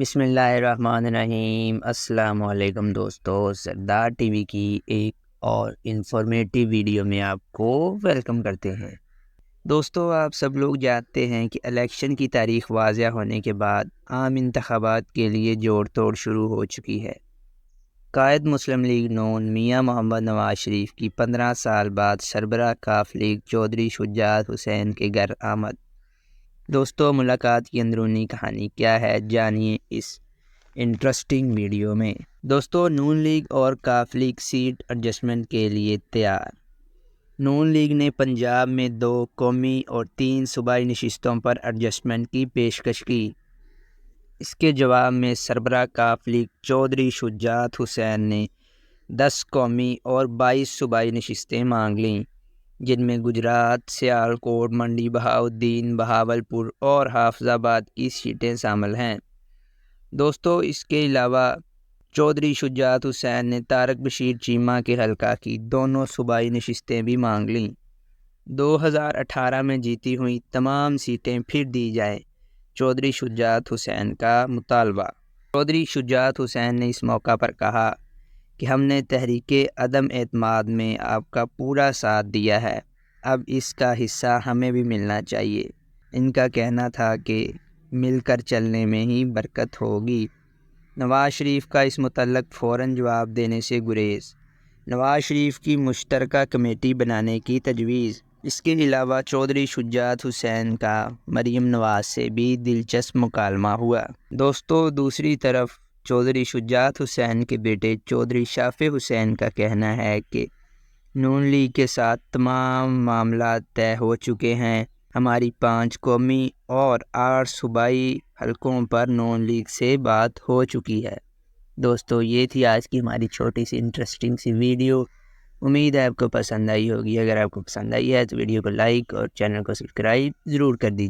بسم اللہ الرحمن الرحیم۔ السلام علیکم دوستو، سردار ٹی وی کی ایک اور انفارمیٹیو ویڈیو میں آپ کو ویلکم کرتے ہیں۔ دوستو، آپ سب لوگ جانتے ہیں کہ الیکشن کی تاریخ واضح ہونے کے بعد عام انتخابات کے لیے جوڑ توڑ شروع ہو چکی ہے۔ قائد مسلم لیگ نون میاں محمد نواز شریف کی 15 سال بعد سربراہ کاف لیگ چودھری شجاعت حسین کے گھر آمد۔ دوستو، ملاقات کی اندرونی کہانی کیا ہے، جانیے اس انٹرسٹنگ ویڈیو میں۔ دوستو، نون لیگ اور کاف لیگ سیٹ ایڈجسٹمنٹ کے لیے تیار۔ نون لیگ نے پنجاب میں 2 قومی اور 3 صوبائی نشستوں پر ایڈجسٹمنٹ کی پیشکش کی۔ اس کے جواب میں سربراہ کاف لیگ چودھری شجاعت حسین نے 10 قومی اور 22 صوبائی نشستیں مانگ لیں، جن میں گجرات، سیالکوٹ، منڈی بہاؤالدین، بہاولپور اور حافظ آباد کی سیٹیں شامل ہیں۔ دوستو، اس کے علاوہ چودھری شجاعت حسین نے طارق بشیر چیمہ کے حلقہ کی دونوں صوبائی نشستیں بھی مانگ لیں۔ 2018 میں جیتی ہوئی تمام سیٹیں پھر دی جائیں، چودھری شجاعت حسین کا مطالبہ۔ چودھری شجاعت حسین نے اس موقع پر کہا کہ ہم نے تحریک عدم اعتماد میں آپ کا پورا ساتھ دیا ہے، اب اس کا حصہ ہمیں بھی ملنا چاہیے۔ ان کا کہنا تھا کہ مل کر چلنے میں ہی برکت ہوگی۔ نواز شریف کا اس متعلق فوراً جواب دینے سے گریز۔ نواز شریف کی مشترکہ کمیٹی بنانے کی تجویز۔ اس کے علاوہ چودھری شجاعت حسین کا مریم نواز سے بھی دلچسپ مکالمہ ہوا۔ دوستو، دوسری طرف چودھری شجاعت حسین کے بیٹے چودھری شافع حسین کا کہنا ہے کہ نون لیگ کے ساتھ تمام معاملات طے ہو چکے ہیں، ہماری 5 قومی اور 8 صوبائی حلقوں پر نون لیگ سے بات ہو چکی ہے۔ دوستو، یہ تھی آج کی ہماری چھوٹی سی انٹرسٹنگ سی ویڈیو۔ امید ہے آپ کو پسند آئی ہوگی۔ اگر آپ کو پسند آئی ہے تو ویڈیو کو لائک اور چینل کو سبسکرائب ضرور کر دیجیے۔